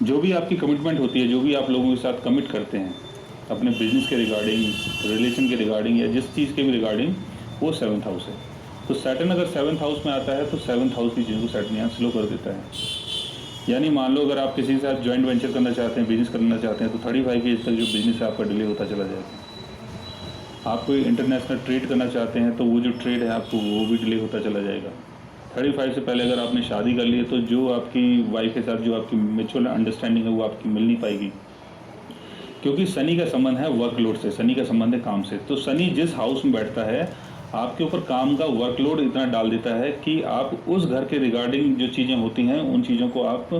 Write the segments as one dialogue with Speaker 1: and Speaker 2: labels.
Speaker 1: जो भी आपकी कमिटमेंट होती है, जो भी आप लोगों के साथ कमिट करते हैं अपने बिजनेस के रिगार्डिंग, रिलेशन के रिगार्डिंग या जिस चीज़ के भी रिगार्डिंग, वो सेवन्थ हाउस है। तो सैटर्न अगर सेवन्थ हाउस में आता है तो सेवन्थ हाउस की चीज़ों को सैटर्न यहाँ स्लो कर देता है। यानी मान लो अगर आप किसी के साथ ज्वाइंट वेंचर करना चाहते हैं, बिजनेस करना चाहते हैं, तो 35 की एज तक जो बिजनेस है आपका डिले होता चला जाएगा। आप कोई इंटरनेशनल ट्रेड करना चाहते हैं तो वो जो ट्रेड है आपको वो भी डिले होता चला जाएगा। 35 से पहले अगर आपने शादी कर ली है तो जो आपकी वाइफ के साथ जो आपकी म्यूचुअल अंडरस्टैंडिंग है वो आपकी मिल नहीं पाएगी, क्योंकि शनि का संबंध है वर्कलोड से, शनि का संबंध है काम से। तो शनि जिस हाउस में बैठता है आपके ऊपर काम का वर्कलोड इतना डाल देता है कि आप उस घर के रिगार्डिंग जो चीज़ें होती हैं उन चीज़ों को आप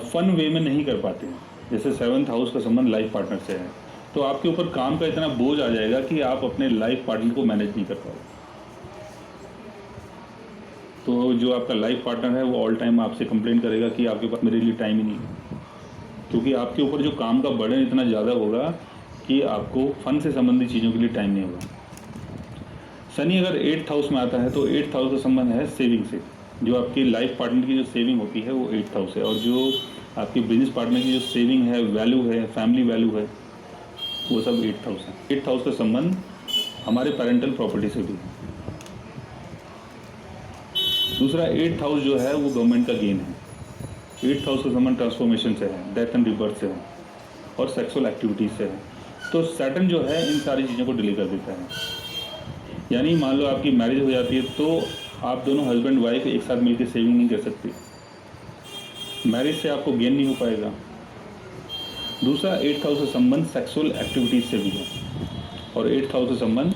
Speaker 1: फन वे में नहीं कर पाते हैं। जैसे सेवन्थ हाउस का संबंध लाइफ पार्टनर से है, तो आपके ऊपर काम का इतना बोझ आ जाएगा कि आप अपने लाइफ पार्टनर को मैनेज नहीं कर पाओगे। तो जो आपका लाइफ पार्टनर है वो ऑल टाइम आपसे कंप्लेन करेगा कि आपके पास मेरे लिए टाइम ही नहीं है, क्योंकि आपके ऊपर जो काम का बर्डन इतना ज़्यादा होगा कि आपको फन से संबंधित चीज़ों के लिए टाइम नहीं होगा। शनि अगर 8th हाउस में आता है तो 8th हाउस का संबंध है सेविंग से। जो आपकी लाइफ पार्टनर की जो सेविंग होती है वो 8th हाउस है, और जो आपकी बिजनेस पार्टनर की जो सेविंग है, वैल्यू है, फैमिली वैल्यू है, वो सब 8th हाउस है। 8th हाउस का संबंध हमारे पेरेंटल प्रॉपर्टी से भी है। दूसरा 8th हाउस जो है वो गवर्नमेंट का गेन है। 8th हाउस का संबंध ट्रांसफॉर्मेशन से है, डेथ एंड रिबर्थ से है, और सेक्सुअल एक्टिविटीज से है। तो सैटर्न जो है इन सारी चीज़ों को डिले कर देता है। यानी मान लो आपकी मैरिज हो जाती है तो आप दोनों हस्बैंड वाइफ एक साथ मिलकर सेविंग नहीं कर सकते, मैरिज से आपको गेन नहीं हो पाएगा। दूसरा 8th हाउस का संबंध सेक्सुअल एक्टिविटीज से भी है, और 8th हाउस का संबंध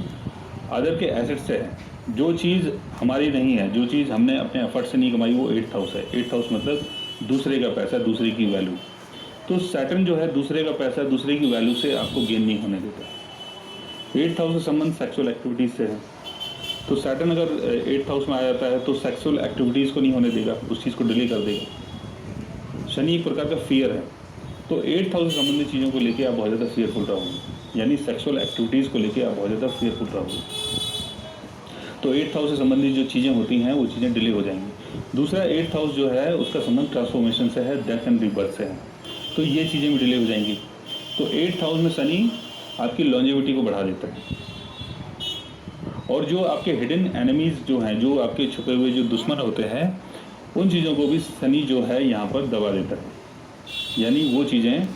Speaker 1: अदर के एसेट से है। जो चीज़ हमारी नहीं है, जो चीज़ हमने अपने एफर्ट से नहीं कमाई, वो 8th हाउस है। 8th हाउस मतलब दूसरे का पैसा, दूसरे की वैल्यू। तो सैटर्न जो है दूसरे का पैसा, दूसरे की वैल्यू से आपको गेन नहीं होने देता। 8th हाउस का संबंध सेक्सुअल एक्टिविटीज़ से है। तो सैटर्न अगर 8th हाउस में आ जाता है तो सेक्सुअल एक्टिविटीज़ को नहीं होने देगा, उस चीज़ को डिले कर देगा। शनि एक प्रकार का फियर है, तो 8th हाउस से संबंधित चीज़ों को लेके आप बहुत ज़्यादा फियरफुल रहोगे, यानी सेक्सुअल एक्टिविटीज़ को लेके आप बहुत ज़्यादा फियरफुल रहोगे। तो 8th हाउस से संबंधित जो चीज़ें होती हैं वो चीज़ें डिले हो जाएंगी। दूसरा 8th हाउस जो है उसका संबंध ट्रांसफॉर्मेशन से है, डेथ एंड रिबर्थ से है, तो ये चीज़ें भी डिले हो जाएंगी। तो 8th हाउस में शनि आपकी लॉन्जेविटी को बढ़ा देता है, और जो आपके हिडन एनिमीज़ जो हैं, जो आपके छुपे हुए जो दुश्मन होते हैं, उन चीज़ों को भी शनि जो है यहाँ पर दबा देता है। यानी वो चीज़ें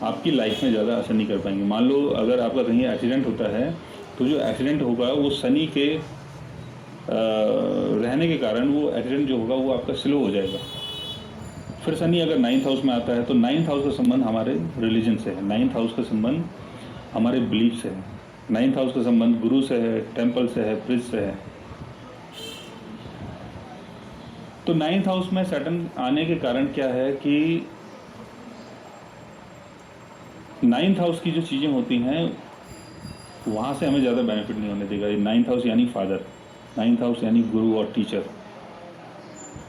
Speaker 1: आपकी लाइफ में ज़्यादा असर नहीं कर पाएंगी। मान लो अगर आपका कहीं एक्सीडेंट होता है तो जो एक्सीडेंट होगा वो शनि के रहने के कारण वो एक्सीडेंट जो होगा वो आपका स्लो हो जाएगा। फिर शनि अगर 9th हाउस में आता है तो 9th हाउस का संबंध हमारे रिलीजन से है, 9th हाउस का संबंध हमारे बिलीफ से है, 9th हाउस का संबंध गुरु से है, टेम्पल से है, प्रिस्ट से है। तो 9th हाउस में सैटर्न आने के कारण क्या है कि 9th हाउस की जो चीज़ें होती हैं वहाँ से हमें ज़्यादा बेनिफिट नहीं होने देगा। ये 9th हाउस यानी फादर, 9th हाउस यानी गुरु और टीचर।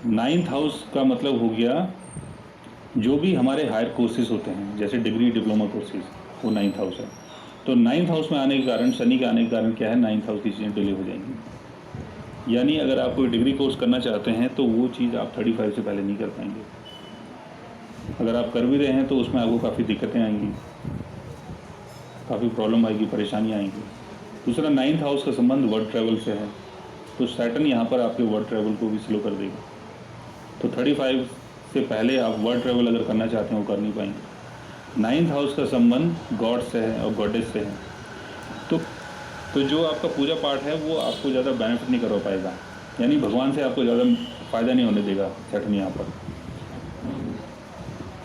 Speaker 1: 9th हाउस का मतलब हो गया जो भी हमारे हायर कोर्सेज होते हैं, जैसे डिग्री, डिप्लोमा कोर्सेज, वो 9th हाउस है। तो 9th हाउस में आने के कारण, शनि के आने के कारण क्या है, 9th हाउस की चीज़ें डिले हो जाएंगी। यानी अगर आप कोई डिग्री कोर्स करना चाहते हैं तो वो चीज़ आप 35 से पहले नहीं कर पाएंगे। अगर आप कर भी रहे हैं तो उसमें आपको काफ़ी दिक्कतें आएंगी, काफ़ी प्रॉब्लम आएगी, परेशानियाँ आएंगी। दूसरा 9th हाउस का संबंध वर्ल्ड ट्रैवल से है, तो सैटर्न यहाँ पर आपके वर्ल्ड ट्रैवल को भी स्लो कर देगा। तो 35 से पहले आप वर्ल्ड ट्रैवल अगर करना चाहते हैं वो कर नहीं पाएंगे। 9th हाउस का संबंध गॉड से है और गॉडेस से है, तो जो आपका पूजा पाठ है वो आपको ज़्यादा बेनिफिट नहीं करवा पाएगा, यानी भगवान से आपको ज़्यादा फ़ायदा नहीं होने देगा सैटर्न यहाँ पर।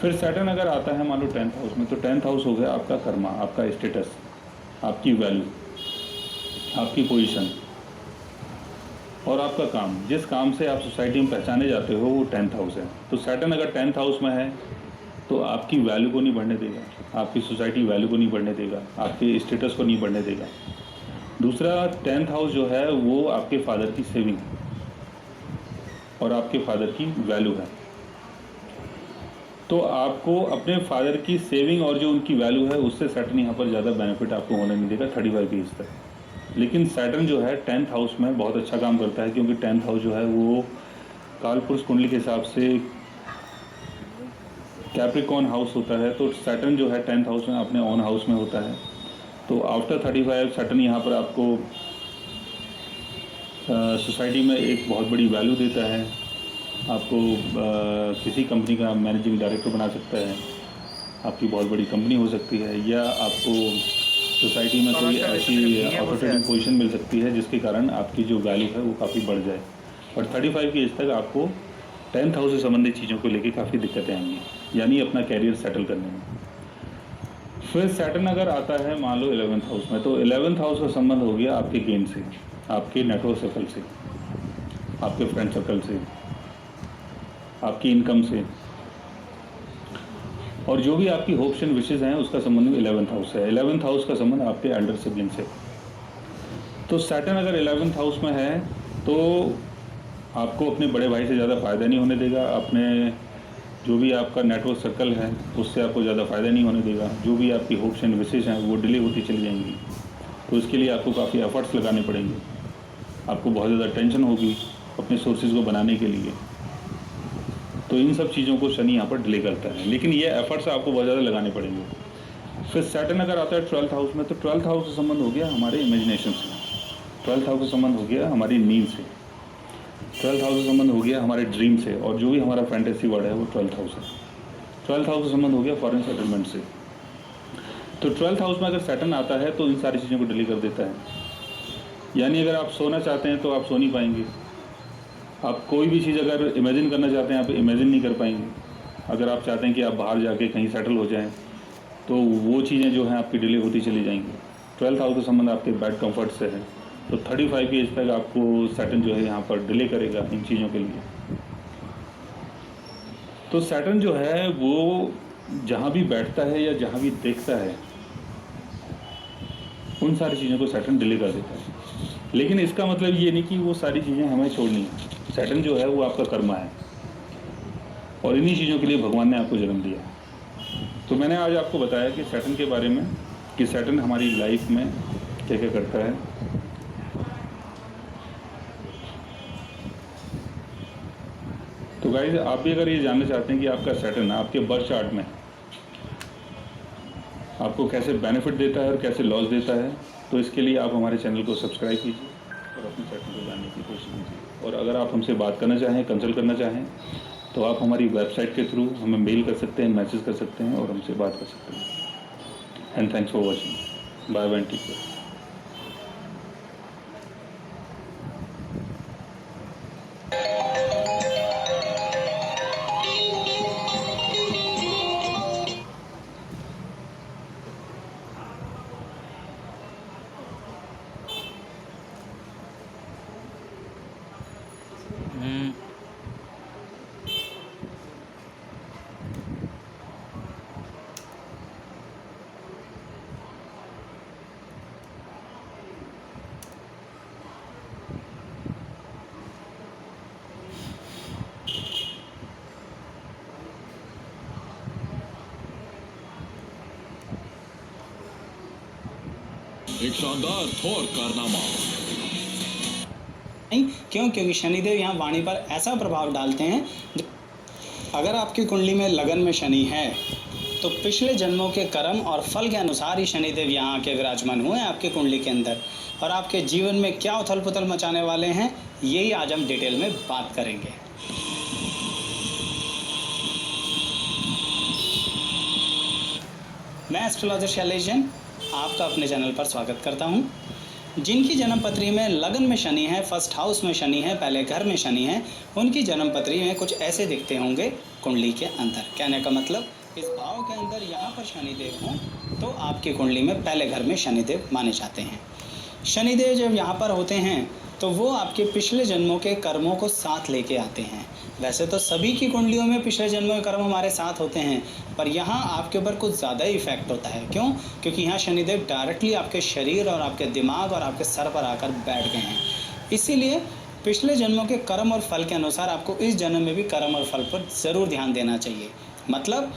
Speaker 1: फिर सैटर्न अगर आता है मान लो 10th हाउस में, तो 10th हाउस हो गया आपका कर्मा, आपका स्टेटस, आपकी वैल्यू, आपकी पोजीशन और आपका काम। जिस काम से आप सोसाइटी में पहचाने जाते हो वो 10th हाउस है। तो सैटर्न अगर 10th हाउस में है तो आपकी वैल्यू को नहीं बढ़ने देगा, आपकी सोसाइटी वैल्यू को नहीं बढ़ने देगा, आपके स्टेटस को नहीं बढ़ने देगा। दूसरा 10th हाउस जो है वो आपके फादर की सेविंग और आपके फादर की वैल्यू है। तो आपको अपने फादर की सेविंग और जो उनकी वैल्यू है उससे सैटर्न यहाँ पर ज़्यादा बेनिफिट आपको होने नहीं देगा 35 एज तक। लेकिन सैटर्न जो है 10th हाउस में बहुत अच्छा काम करता है, क्योंकि 10th हाउस जो है वो कालपुरुष कुंडली के हिसाब से कैप्रिकॉर्न हाउस होता है, तो सैटर्न जो है 10th हाउस में अपने ऑन हाउस में होता है। तो आफ्टर 35 सैटर्न यहाँ पर आपको सोसाइटी में एक बहुत बड़ी वैल्यू देता है, आपको किसी कंपनी का मैनेजिंग डायरेक्टर बना सकता है, आपकी बहुत बड़ी कंपनी हो सकती है, या आपको सोसाइटी में कोई ऐसी ऑथोरिटेटिव पोजीशन मिल सकती है जिसके कारण आपकी जो वैल्यू है वो काफ़ी बढ़ जाए। और 35 की एज तक आपको 10th हाउस से संबंधित चीज़ों को लेके काफ़ी दिक्कतें आएंगी, यानी अपना कैरियर सेटल करने में। फिर सैटर्न अगर आता है मान लो 11th हाउस में, तो 11th हाउस का संबंध हो गया आपके गेन से, आपके नेटवर्क सर्कल से, आपके फ्रेंड सर्कल से, आपकी इनकम से, और जो भी आपकी होप्स एंड विशेज़ हैं उसका संबंध 11th हाउस है। 11th हाउस का संबंध आपके एल्डर सिबलिंग से। तो सैटर्न अगर 11th हाउस में है तो आपको अपने बड़े भाई से ज़्यादा फ़ायदा नहीं होने देगा, अपने जो भी आपका नेटवर्क सर्कल है उससे आपको ज़्यादा फ़ायदा नहीं होने देगा, जो भी आपकी होप्स एंड विशेज़ हैं वो डिले होती चली जाएंगी। तो इसके लिए आपको काफ़ी एफर्ट्स लगाने पड़ेंगे, आपको बहुत ज़्यादा टेंशन होगी अपने सोर्सेज को बनाने के लिए। तो इन सब चीज़ों को शनि यहाँ पर डिले करता है, लेकिन ये एफर्ट्स आपको बहुत ज़्यादा लगाने पड़ेंगे। फिर सैटर्न अगर आता है 12th हाउस में, तो 12th हाउस का संबंध हो गया हमारे इमेजिनेशन से, 12th हाउस का संबंध हो गया हमारी नींद से, 12th हाउस का संबंध हो गया हमारे ड्रीम से, और जो भी हमारा फैंटेसी वर्ड है वो 12th हाउस है। 12th हाउस का संबंध हो गया फॉरेन सेटलमेंट से। तो 12th हाउस में अगर सैटर्न आता है तो इन सारी चीज़ों को डिले कर देता है, यानी अगर आप सोना चाहते हैं तो आप सो नहीं पाएंगे, आप कोई भी चीज़ अगर इमेजिन करना चाहते हैं आप इमेजिन नहीं कर पाएंगे, अगर आप चाहते हैं कि आप बाहर जाके कहीं सेटल हो जाएं तो वो चीज़ें जो हैं आपकी डिले होती चली जाएंगी। 12th हाउस का संबंध आपके बेड कंफर्ट से है, तो 35 की एज तक आपको सैटर्न जो है यहाँ पर डिले करेगा इन चीज़ों के लिए। तो सैटर्न जो है वो जहाँ भी बैठता है या जहाँ भी देखता है उन सारी चीज़ों को सैटर्न डिले कर देता है, लेकिन इसका मतलब ये नहीं कि वो सारी चीज़ें हमें छोड़नी है। सैटर्न जो है वो आपका कर्मा है, और इन्हीं चीज़ों के लिए भगवान ने आपको जन्म दिया। तो मैंने आज आपको बताया कि सैटर्न के बारे में, कि सैटर्न हमारी लाइफ में क्या क्या करता है। तो गाइस, आप भी अगर ये जानना चाहते हैं कि आपका सैटर्न आपके बर्थ चार्ट में आपको कैसे बेनिफिट देता है और कैसे लॉस देता है, तो इसके लिए आप हमारे चैनल को सब्सक्राइब कीजिए और अपने सैटर्न को जानने की कोशिश कीजिए। और अगर आप हमसे बात करना चाहें, कंसल्ट करना चाहें, तो आप हमारी वेबसाइट के थ्रू हमें मेल कर सकते हैं, मैसेज कर सकते हैं और हमसे बात कर सकते हैं। And thanks for watching. Bye bye, take care.
Speaker 2: एक शानदार थोर कारनामा।
Speaker 3: नहीं क्यों? क्योंकि शनिदेव यहाँ वाणी पर ऐसा प्रभाव डालते हैं। अगर आपकी कुंडली में लगन में शनि है तो पिछले जन्मों के कर्म और फल के अनुसार ही शनिदेव यहाँ आके विराजमान हुए हैं आपकी कुंडली के अंदर, और आपके जीवन में क्या उथल पुथल मचाने वाले हैं यही आज हम डिटेल में बात करेंगे। मैं एस्ट्रोलॉजर शैलेश जैन आपका अपने चैनल पर स्वागत करता हूं। जिनकी जन्म पत्री में लगन में शनि है, फर्स्ट हाउस में शनि है, पहले घर में शनि है, उनकी जन्म पत्री में कुछ ऐसे दिखते होंगे कुंडली के अंदर। कहने का मतलब इस भाव के अंदर यहाँ पर शनिदेव हों तो आपकी कुंडली में पहले घर में शनिदेव माने जाते हैं। शनिदेव जब यहाँ पर होते हैं तो वो आपके पिछले जन्मों के कर्मों को साथ लेके आते हैं। वैसे तो सभी की कुंडलियों में पिछले जन्मों के कर्म हमारे साथ होते हैं, पर यहाँ आपके ऊपर कुछ ज़्यादा ही इफेक्ट होता है। क्यों? क्योंकि यहाँ शनिदेव डायरेक्टली आपके शरीर और आपके दिमाग और आपके सर पर आकर बैठ गए हैं। इसीलिए पिछले जन्मों के कर्म और फल के अनुसार आपको इस जन्म में भी कर्म और फल पर ज़रूर ध्यान देना चाहिए। मतलब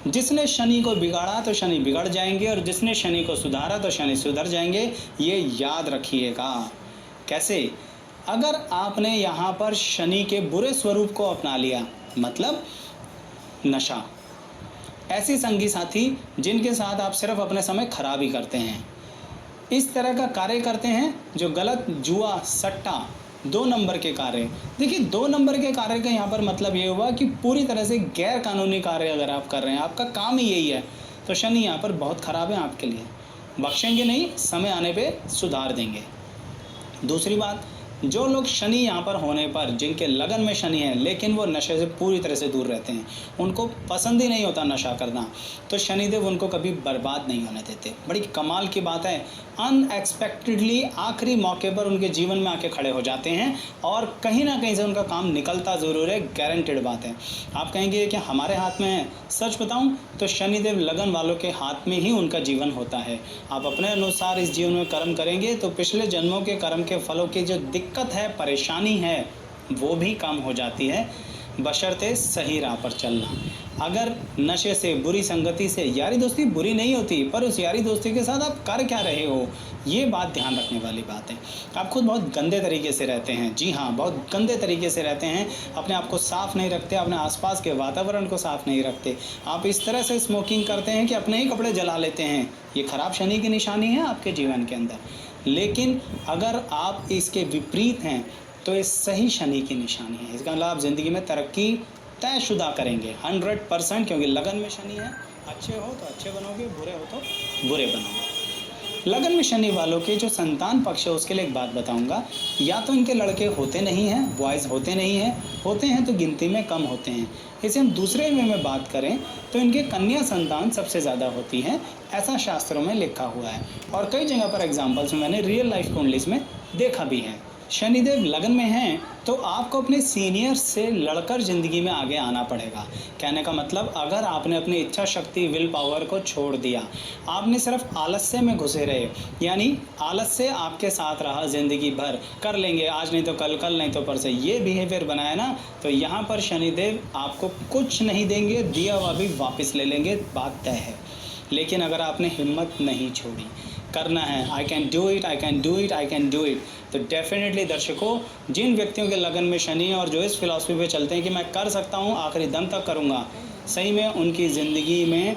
Speaker 3: जिसने शनि को बिगाड़ा तो शनि बिगड़ जाएंगे, और जिसने शनि को सुधारा तो शनि सुधर जाएंगे। ये याद रखिएगा। कैसे? अगर आपने यहाँ पर शनि के बुरे स्वरूप को अपना लिया, मतलब नशा, ऐसे संगी साथी जिनके साथ आप सिर्फ अपने समय खराब ही करते हैं, इस तरह का कार्य करते हैं जो गलत, जुआ, सट्टा, 2 नंबर के कार्य। देखिए 2 नंबर के कार्य का यहाँ पर मतलब ये हुआ कि पूरी तरह से गैर कानूनी कार्य अगर आप कर रहे हैं, आपका काम ही यही है, तो शनि यहाँ पर बहुत ख़राब है आपके लिए। बख्शेंगे नहीं, समय आने पे सुधार देंगे। दूसरी बात, जो लोग शनि यहाँ पर होने पर, जिनके लगन में शनि है लेकिन वो नशे से पूरी तरह से दूर रहते हैं, उनको पसंद ही नहीं होता नशा करना, तो शनिदेव उनको कभी बर्बाद नहीं होने देते। बड़ी कमाल की बात है, अनएक्सपेक्टेडली आखिरी मौके पर उनके जीवन में आके खड़े हो जाते हैं और कहीं ना कहीं से उनका काम निकलता ज़रूर है, गारंटेड बात है। आप कहेंगे कि हमारे हाथ में है, सच बताऊं तो शनिदेव लगन वालों के हाथ में ही उनका जीवन होता है। आप अपने अनुसार इस जीवन में कर्म करेंगे तो पिछले जन्मों के कर्म के फलों की जो दिक्कत है, परेशानी है, वो भी कम हो जाती है, बशर्ते सही राह पर चलना। अगर नशे से, बुरी संगति से, यारी दोस्ती बुरी नहीं होती, पर उस यारी दोस्ती के साथ आप कर क्या रहे हो, ये बात ध्यान रखने वाली बात है। आप खुद बहुत गंदे तरीके से रहते हैं, जी हाँ, बहुत गंदे तरीके से रहते हैं, अपने आप को साफ़ नहीं रखते, अपने आसपास के वातावरण को साफ़ नहीं रखते। आप इस तरह से स्मोकिंग करते हैं कि अपने ही कपड़े जला लेते हैं। ये खराब शनि की निशानी है आपके जीवन के अंदर। लेकिन अगर आप इसके विपरीत हैं तो ये सही शनि की निशानी है। इसका मतलब आप ज़िंदगी में तरक्की तयशुदा करेंगे 100%, क्योंकि लगन में शनि है। अच्छे हो तो अच्छे बनोगे, बुरे हो तो बुरे बनोगे। लगन में शनि वालों के जो संतान पक्ष है उसके लिए एक बात बताऊंगा, या तो इनके लड़के होते नहीं हैं, बॉयज़ होते नहीं हैं, होते हैं तो गिनती में कम होते हैं। इसे हम दूसरे वे में बात करें तो इनके कन्या संतान सबसे ज़्यादा होती है, ऐसा शास्त्रों में लिखा हुआ है और कई जगह पर एग्जाम्पल्स मैंने रियल लाइफ कुंडलीज में देखा भी है। शनिदेव लगन में हैं तो आपको अपने सीनियर्स से लड़कर ज़िंदगी में आगे आना पड़ेगा। कहने का मतलब, अगर आपने अपनी इच्छा शक्ति, विल पावर को छोड़ दिया, आपने सिर्फ आलस्य में घुसे रहे, यानी आलस्य आपके साथ रहा ज़िंदगी भर, कर लेंगे आज नहीं तो कल, कल नहीं तो परसों, ये बिहेवियर बनाया ना, तो यहाँ पर शनिदेव आपको कुछ नहीं देंगे, दिया हुआ भी वापस ले लेंगे, बात तय है। लेकिन अगर आपने हिम्मत नहीं छोड़ी, करना है, I can do it, I can do it, I can do it, तो डेफिनेटली दर्शकों, जिन व्यक्तियों के लगन में शनि है और जो इस फिलॉसफी पे चलते हैं कि मैं कर सकता हूँ, आखिरी दम तक करूँगा, सही में उनकी ज़िंदगी में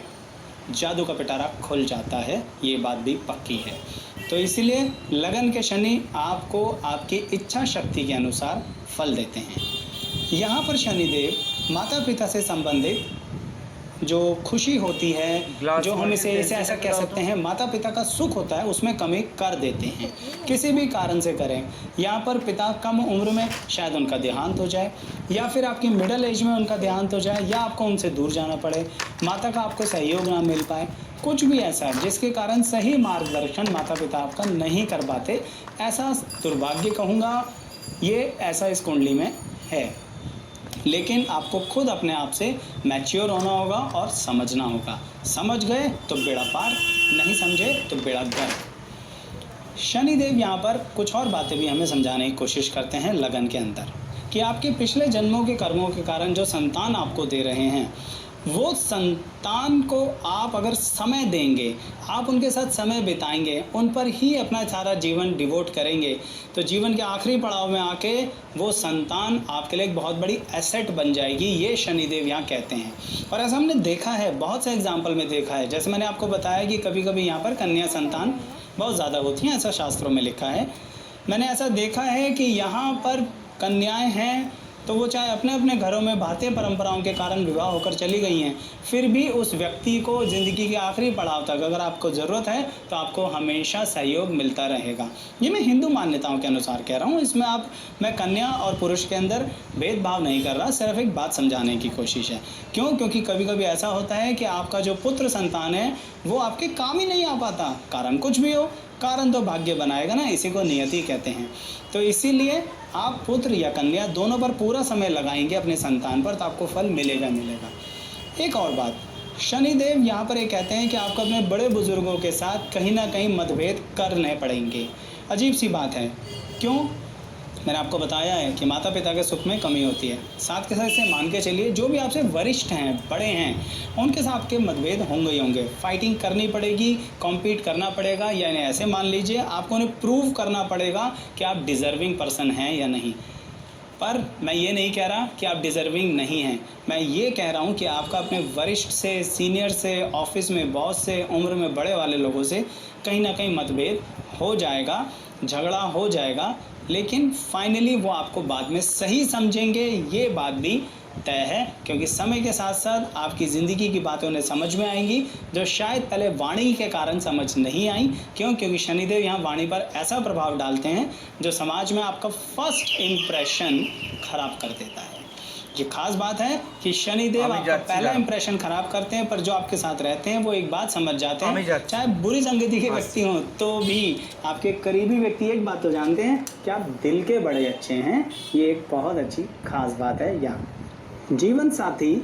Speaker 3: जादू का पिटारा खुल जाता है, ये बात भी पक्की है। तो इसीलिए लगन के शनि आपको आपकी इच्छा शक्ति के अनुसार फल देते हैं। यहाँ पर शनिदेव माता पिता से संबंधित जो खुशी होती है, जो हम इसे ऐसा कह सकते हैं, माता पिता का सुख होता है, उसमें कमी कर देते हैं, किसी भी कारण से करें। यहाँ पर पिता कम उम्र में शायद उनका देहांत हो जाए, या फिर आपकी मिडिल एज में उनका देहांत हो जाए, या आपको उनसे दूर जाना पड़े, माता का आपको सहयोग ना मिल पाए, कुछ भी ऐसा जिसके कारण सही मार्गदर्शन माता पिता आपका नहीं कर पाते, ऐसा दुर्भाग्य कहूँगा, ये ऐसा इस कुंडली में है। लेकिन आपको खुद अपने आप से मैच्योर होना होगा और समझना होगा। समझ गए तो बेड़ा पार, नहीं समझे तो बेड़ा गर्क। शनिदेव यहाँ पर कुछ और बातें भी हमें समझाने की कोशिश करते हैं लगन के अंदर, कि आपके पिछले जन्मों के कर्मों के कारण जो संतान आपको दे रहे हैं, वो संतान को आप अगर समय देंगे, आप उनके साथ समय बिताएंगे, उन पर ही अपना सारा जीवन डिवोट करेंगे, तो जीवन के आखिरी पड़ाव में आके वो संतान आपके लिए एक बहुत बड़ी एसेट बन जाएगी, ये शनिदेव यहाँ कहते हैं। और ऐसा हमने देखा है, बहुत से एग्जाम्पल में देखा है। जैसे मैंने आपको बताया कि कभी कभी यहाँ पर कन्या संतान बहुत ज़्यादा होती हैं, ऐसा शास्त्रों में लिखा है। मैंने ऐसा देखा है कि यहाँ पर कन्याएँ हैं तो वो चाहे अपने अपने घरों में भारतीय परंपराओं के कारण विवाह होकर चली गई हैं, फिर भी उस व्यक्ति को ज़िंदगी के आखिरी पड़ाव तक अगर आपको ज़रूरत है तो आपको हमेशा सहयोग मिलता रहेगा। ये मैं हिंदू मान्यताओं के अनुसार कह रहा हूँ, इसमें मैं कन्या और पुरुष के अंदर भेदभाव नहीं कर रहा, सिर्फ एक बात समझाने की कोशिश है। क्यों? क्योंकि कभी कभी ऐसा होता है कि आपका जो पुत्र संतान है वो आपके काम ही नहीं आ पाता, कारण कुछ भी हो, कारण तो भाग्य बनाएगा ना, इसी को नियति कहते हैं। तो इसीलिए आप पुत्र या कन्या दोनों पर पूरा समय लगाएंगे अपने संतान पर, तो आपको फल मिलेगा मिलेगा। एक और बात, शनिदेव यहाँ पर ये कहते हैं कि आपको अपने बड़े बुजुर्गों के साथ कहीं ना कहीं मतभेद करने पड़ेंगे। अजीब सी बात है, क्यों? मैंने आपको बताया है कि माता पिता के सुख में कमी होती है, साथ के साथ इसे मान के चलिए जो भी आपसे वरिष्ठ हैं, बड़े हैं, उनके साथ आपके मतभेद होंगे ही होंगे, फाइटिंग करनी पड़ेगी, कॉम्पीट करना पड़ेगा, यानी ऐसे मान लीजिए आपको उन्हें प्रूव करना पड़ेगा कि आप डिज़र्विंग पर्सन हैं या नहीं। पर मैं ये नहीं कह रहा कि आप डिज़र्विंग नहीं हैं। मैं ये कह रहा हूँ कि आपका अपने वरिष्ठ से, सीनियर से, ऑफिस में बॉस से, उम्र में बड़े वाले लोगों से कहीं ना कहीं मतभेद हो जाएगा, झगड़ा हो जाएगा, लेकिन फाइनली वो आपको बाद में सही समझेंगे, ये बात भी तय है। क्योंकि समय के साथ साथ आपकी ज़िंदगी की बातें उन्हें समझ में आएंगी जो शायद पहले वाणी के कारण समझ नहीं आई। क्यों? क्योंकि शनिदेव यहाँ वाणी पर ऐसा प्रभाव डालते हैं जो समाज में आपका फर्स्ट इम्प्रेशन खराब कर देता है। ये खास बात है कि शनिदेव आपका पहला इंप्रेशन खराब करते हैं, पर जो आपके साथ रहते हैं वो एक बात समझ जाते हैं, चाहे बुरी संगति के व्यक्ति हों तो भी आपके करीबी व्यक्ति एक बात तो जानते हैं कि आप दिल के बड़े अच्छे हैं। ये एक बहुत अच्छी खास बात है। या जीवन साथी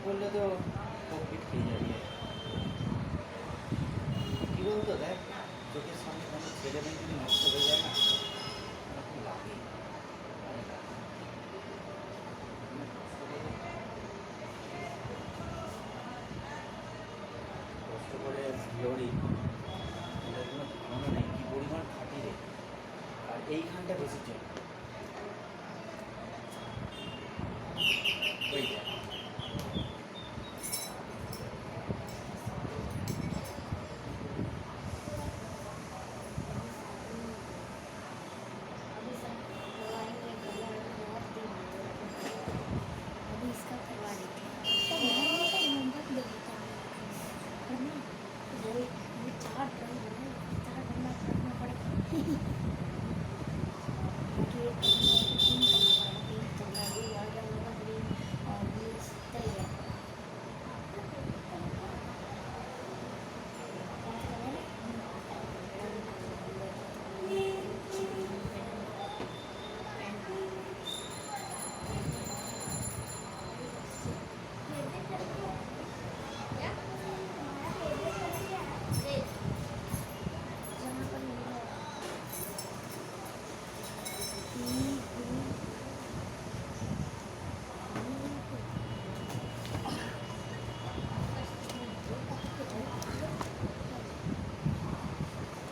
Speaker 4: বললে তো কমপ্লিট খেয়ে যাবে। কী বলতো দেখ, চোখের সামনে কোনো ছেলে মেয়ে যদি নষ্ট হয়ে যায় না, আমার খুব লাগে। কষ্ট করে লড়ি, এটার কোনো ধারণা নেই কী পরিমাণ খাটি রে। আর এইখানটা বেশি চলে ওই যায়।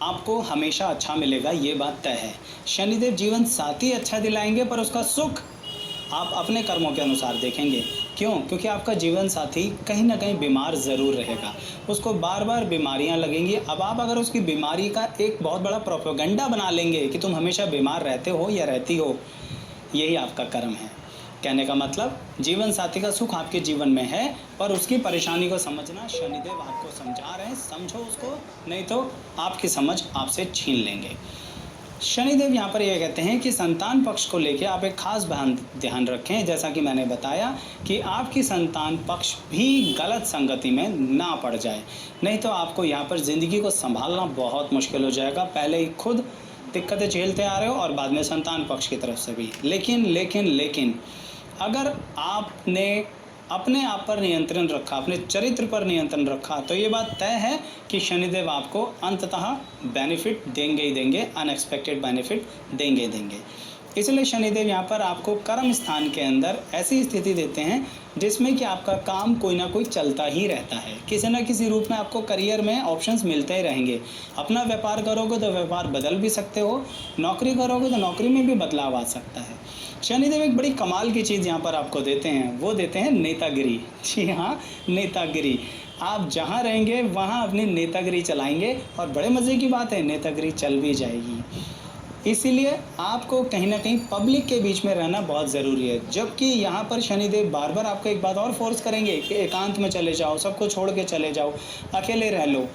Speaker 3: आपको हमेशा अच्छा मिलेगा, ये बात तय है। शनिदेव जीवन साथी अच्छा दिलाएंगे पर उसका सुख आप अपने कर्मों के अनुसार देखेंगे। क्यों? क्योंकि आपका जीवन साथी कहीं ना कहीं बीमार ज़रूर रहेगा, उसको बार बार बीमारियां लगेंगी। अब आप अगर उसकी बीमारी का एक बहुत बड़ा प्रोपेगेंडा बना लेंगे कि तुम हमेशा बीमार रहते हो या रहती हो, यही आपका कर्म है। कहने का मतलब, जीवन साथी का सुख आपके जीवन में है, पर उसकी परेशानी को समझना शनिदेव आपको समझा रहे हैं। समझो उसको, नहीं तो आपकी समझ आपसे छीन लेंगे। शनिदेव यहाँ पर यह कहते हैं कि संतान पक्ष को लेकर आप एक खास ध्यान रखें। जैसा कि मैंने बताया कि आपकी संतान पक्ष भी गलत संगति में ना पड़ जाए, नहीं तो आपको यहाँ पर ज़िंदगी को संभालना बहुत मुश्किल हो जाएगा। पहले ही खुद दिक्कतें झेलते आ रहे हो और बाद में संतान पक्ष की तरफ से भी। लेकिन अगर आपने अपने आप पर नियंत्रण रखा, अपने चरित्र पर नियंत्रण रखा, तो ये बात तय है कि शनिदेव आपको अंततः बेनिफिट देंगे ही देंगे, अनएक्सपेक्टेड बेनिफिट देंगे ही देंगे। इसलिए शनिदेव यहाँ पर आपको कर्म स्थान के अंदर ऐसी स्थिति देते हैं जिसमें कि आपका काम कोई ना कोई चलता ही रहता है। किसी न किसी रूप में आपको करियर में ऑप्शंस मिलते ही रहेंगे। अपना व्यापार करोगे तो व्यापार बदल भी सकते हो, नौकरी करोगे तो नौकरी में भी बदलाव आ सकता है। शनिदेव एक बड़ी कमाल की चीज़ यहाँ पर आपको देते हैं, वो देते हैं नेतागिरी। जी हाँ, नेतागिरी। आप जहाँ रहेंगे वहाँ अपनी नेतागिरी चलाएंगे और बड़े मज़े की बात है, नेतागिरी चल भी जाएगी। इसीलिए आपको कहीं ना कहीं पब्लिक के बीच में रहना बहुत ज़रूरी है। जबकि यहाँ पर शनिदेव बार बार आपको एक बात और फोर्स करेंगे कि एकांत में चले जाओ, सबको छोड़ के चले जाओ, अकेले रह लो।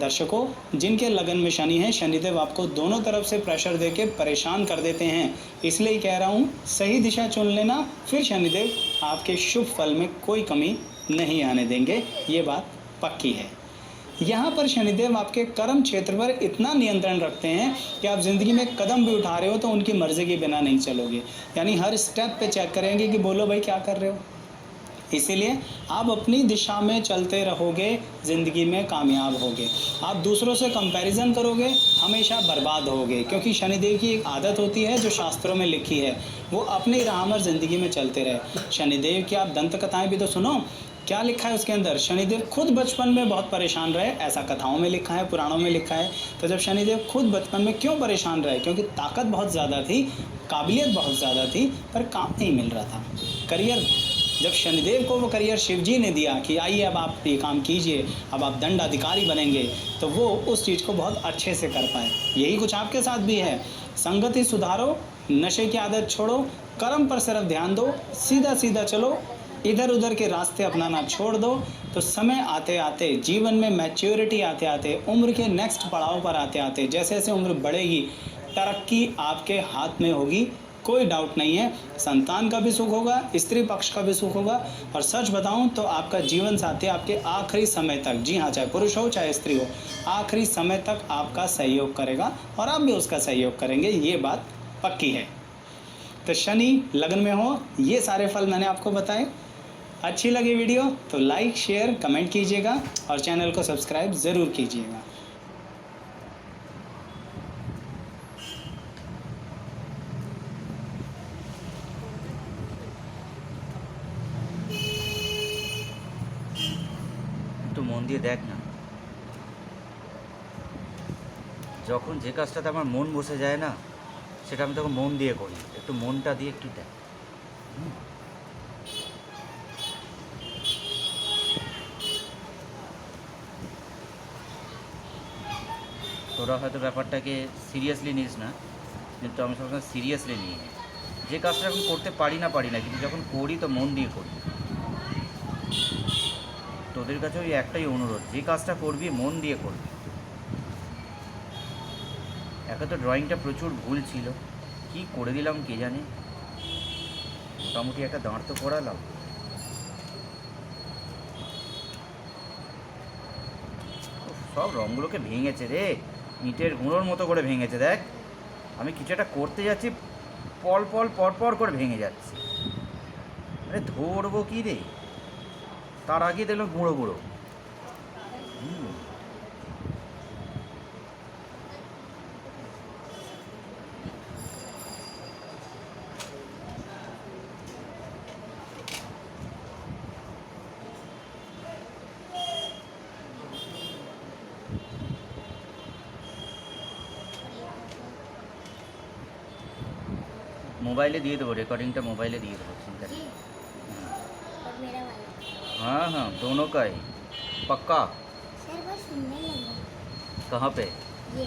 Speaker 3: दर्शकों, जिनके लगन में शनि है, शनिदेव आपको दोनों तरफ से प्रेशर देके परेशान कर देते हैं। इसलिए कह रहा हूँ, सही दिशा चुन लेना, फिर शनिदेव आपके शुभ फल में कोई कमी नहीं आने देंगे। ये बात पक्की है। यहाँ पर शनिदेव आपके कर्म क्षेत्र पर इतना नियंत्रण रखते हैं कि आप ज़िंदगी में कदम भी उठा रहे हो तो उनकी मर्ज़ी के बिना नहीं चलोगे। यानी हर स्टेप पे चेक करेंगे कि बोलो भाई क्या कर रहे हो। इसीलिए आप अपनी दिशा में चलते रहोगे, ज़िंदगी में कामयाब होगे। आप दूसरों से कंपैरिजन करोगे, हमेशा बर्बाद होगे। क्योंकि शनिदेव की एक आदत होती है जो शास्त्रों में लिखी है, वो अपनी राह पर ज़िंदगी में चलते रहे। शनिदेव की आप दंत कथाएँ भी तो सुनो, क्या लिखा है उसके अंदर? शनिदेव खुद बचपन में बहुत परेशान रहे, ऐसा कथाओं में लिखा है, पुराणों में लिखा है। तो जब शनिदेव खुद बचपन में क्यों परेशान रहे? क्योंकि ताकत बहुत ज़्यादा थी, काबिलियत बहुत ज़्यादा थी, पर काम नहीं मिल रहा था। करियर, जब शनिदेव को वो करियर शिव जी ने दिया कि आइए अब आप ये काम कीजिए, अब आप दंडाधिकारी बनेंगे, तो वो उस चीज़ को बहुत अच्छे से कर पाए। यही कुछ आपके साथ भी है। संगति सुधारो, नशे की आदत छोड़ो, कर्म पर सिर्फ ध्यान दो, सीधा सीधा चलो, इधर उधर के रास्ते अपनाना छोड़ दो, तो समय आते आते, जीवन में मैच्योरिटी आते आते, उम्र के नेक्स्ट पड़ाव पर आते आते, जैसे जैसे उम्र बढ़ेगी, तरक्की आपके हाथ में होगी। कोई डाउट नहीं है, संतान का भी सुख होगा, स्त्री पक्ष का भी सुख होगा। और सच बताऊं तो आपका जीवन साथी आपके आखिरी समय तक, जी हाँ, चाहे पुरुष हो चाहे स्त्री हो, आखिरी समय तक आपका सहयोग करेगा और आप भी उसका सहयोग करेंगे। ये बात पक्की है। तो शनि लगन में हो, ये सारे फल मैंने आपको बताए। अच्छी लगी वीडियो तो लाइक, शेयर, कमेंट कीजिएगा और चैनल को सब्सक्राइब ज़रूर कीजिएगा।
Speaker 4: একটু মন দিয়ে দেখ না, যখন যে কাজটাতে আমার মন বসে যায় না, সেটা আমি তখন মন দিয়ে করি। একটু মনটা দিয়ে একটু দেখ। তোরা হয়তো ব্যাপারটাকে সিরিয়াসলি নিস না, কিন্তু আমি সবসময় সিরিয়াসলি নিই। যে কাজটা এখন করতে পারি না, কিন্তু যখন করি তো মন দিয়ে করি। তোদের কাছে ওই একটাই অনুরোধ, যে কাজটা করবি মন দিয়ে করবি। একে তো ড্রয়িংটা প্রচুর ভুল ছিল, কি করে দিলাম কে জানে। মোটামুটি একটা দাঁড় তো করালাম। সব রঙগুলোকে ভেঙেছে রে, ইটের গুঁড়োর মতো করে ভেঙেছে। দেখ, আমি কিছু একটা করতে যাচ্ছি, পর করে ভেঙে যাচ্ছে। আরে ধরবো কি রে, তার আগে দেখলাম গুঁড়ো। मोबाइले दिए देबो, रिकॉर्डिंगটা मोबाइले দিয়ে দেবো, চিন্তা
Speaker 5: जी
Speaker 4: নেই।
Speaker 5: और मेरा वाला
Speaker 4: हाँ हाँ, दोनों का ही पक्का।
Speaker 5: सर बहुत सुंदर लग रहा
Speaker 4: कहाँ पे?
Speaker 5: है ये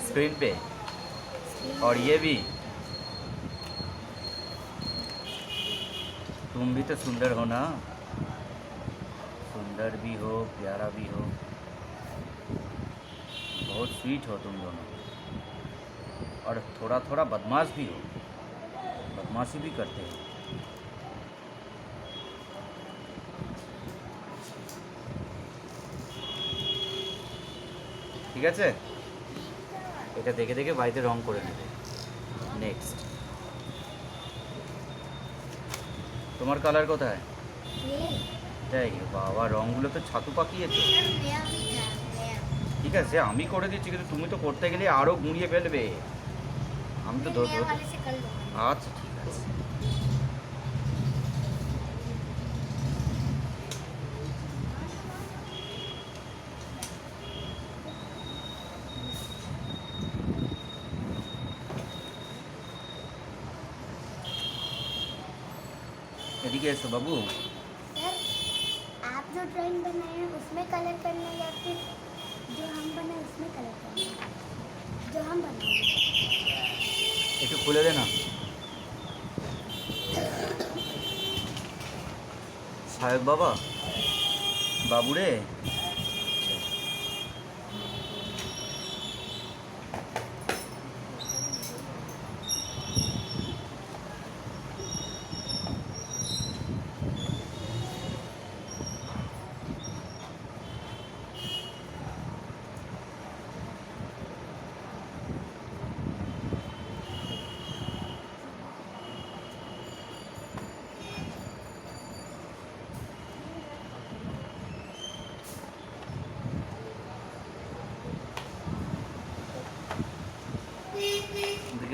Speaker 4: स्क्रीन पे।
Speaker 5: स्क्रीन
Speaker 4: और ये भी। तुम भी तो सुंदर हो ना, सुंदर भी हो, प्यारा भी हो, बहुत स्वीट हो तुम दोनों, और थोड़ा थोड़ा बदमाश भी हो, बदमाशी भी करते हो। ঠিক আছে, এটা দেখে দেখে বাড়িতে রং করে নেবে। নেক্সট, তোমার কালার কোথায়?
Speaker 5: ये
Speaker 4: তাই বাবা, রংগুলো তো ছাতু পাকিয়েছো।
Speaker 5: सर नया भी था नया
Speaker 4: ঠিক আছে, আমি করে দিচ্ছি, কিন্তু তুমি তো করতে গেলে আরও গুঁড়িয়ে ফেলবে। আমি তো
Speaker 5: नया वाले से कर लूँगा
Speaker 4: আচ্ছা ঠিক আছে। এদিকে এসো বাবু।
Speaker 5: सर आप जो ड्राइंग बनाए हैं उसमें कलर करना है या फिर जो हम बनाए उसमें कलर करना है जो हम बनाए
Speaker 4: একটু খুলে দে না। সাহেব বাবা, বাবুরে,